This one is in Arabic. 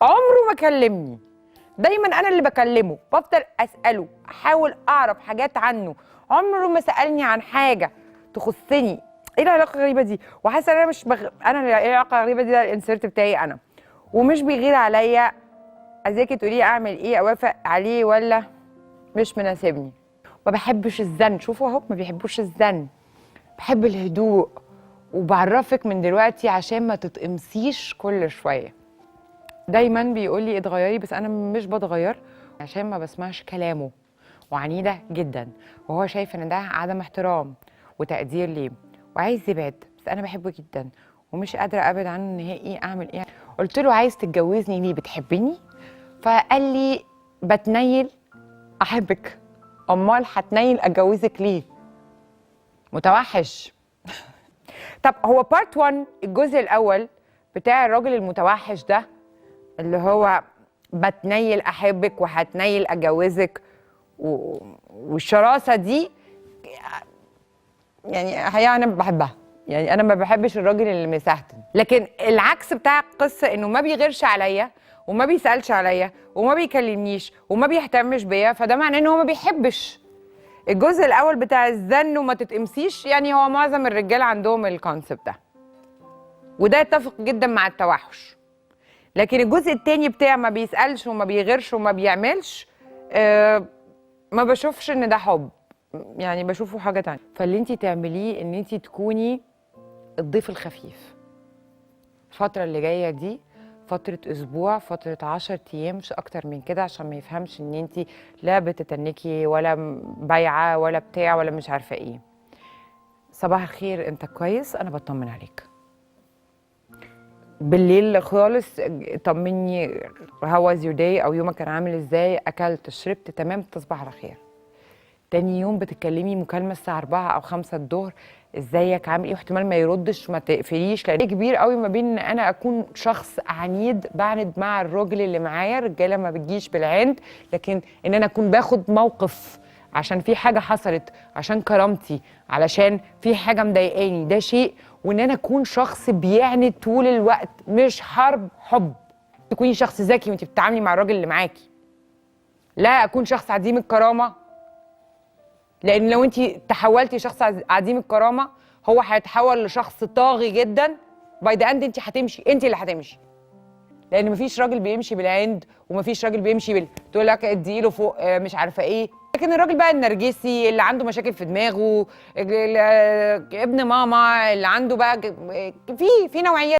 عمره ما كلمني، دايما انا اللي بكلمه، بفضل اساله، احاول اعرف حاجات عنه، عمره ما سالني عن حاجه تخصني. ايه العلاقه الغريبه دي؟ وحاسه ان انا مش انا ايه العلاقه الغريبه دي؟ ده الانسيرت بتاعي انا، ومش بيغير عليا. عايزاكي تقولي لي اعمل ايه، اوافق عليه ولا مش مناسبني؟ ما بحبش الزن، شوفوا اهو ما بيحبوش الزن، بحب الهدوء. وبعرفك من دلوقتي عشان ما تتقمصيش كل شويه. دايما بيقول لي اتغيري، بس انا مش بتغير عشان ما بسمعش كلامه، وعنيده جدا، وهو شايف ان ده عدم احترام وتقدير ليه، وعايز يبعد، بس انا بحبه جدا ومش قادره ابعد عنه نهائي. اعمل ايه؟ قلت له عايز تتجوزني ليه؟ بتحبني؟ فقال لي بتنيل احبك. امال هتنيل اتجوزك ليه؟ متوحش. طب هو بارت 1 الجزء الاول بتاع الراجل المتوحش ده، اللي هو بتنيل احبك وهتنيل اتجوزك والشراسه دي، يعني انا بحبها. يعني انا ما بحبش الراجل اللي مسهتن، لكن العكس بتاع القصه انه ما بيغيرش عليا وما بيسالش عليا وما بيكلمنيش وما بيهتمش بيا، فده معناه ان هو ما بيحبش. الجزء الاول بتاع الزن وما تتقمسيش، يعني هو معظم الرجال عندهم الكونسبت ده، وده يتفق جدا مع التوحش. لكن الجزء التاني بتاع ما بيسألش وما بيغيرش وما بيعملش، ما بشوفش ان ده حب، يعني بشوفه حاجة تانية. فاللي انتي تعمليه ان انتي تكوني الضيف الخفيف. الفترة اللي جاية دي فترة اسبوع، فترة 10 ايام، مش اكتر من كده، عشان ما يفهمش ان انتي لا بتتنكي ولا بايعة ولا بتاع ولا مش عارفة ايه. صباح الخير، انت كويس؟ انا بطمن عليك. بالليل خالص طمني، هاو واز يور داي، او يومك كان عامل ازاي، اكلت شربت تمام، تصبح على خير. تاني يوم بتتكلمي مكالمه الساعه 4 او 5 الظهر، ازيك عامل ايه، واحتمال ما يردش، ما تقفليش، لان كبير قوي ما بين ان انا اكون شخص عنيد بعند مع الراجل اللي معايا، الرجاله ما بتجيش بالعند، لكن ان انا اكون باخد موقف عشان في حاجه حصلت، عشان كرامتي، علشان في حاجه مضايقاني، ده شيء. وان انا اكون شخص بيعند طول الوقت، مش حرب حب. تكوني شخص ذكي وانت بتتعاملي مع الراجل اللي معاكي، لا اكون شخص عديم الكرامه. لان لو انت تحولتي شخص عديم الكرامه، هو هيتحول لشخص طاغي جدا. باي ذا اند انت هتمشي، انت اللي هتمشي، لان مفيش راجل بيمشي بالعند، ومفيش راجل بيمشي تقول لك اديله فوق مش عارفه ايه. لكن الراجل بقى النرجسي اللي عنده مشاكل في دماغه، ابن ماما اللي عنده بقى في نوعيات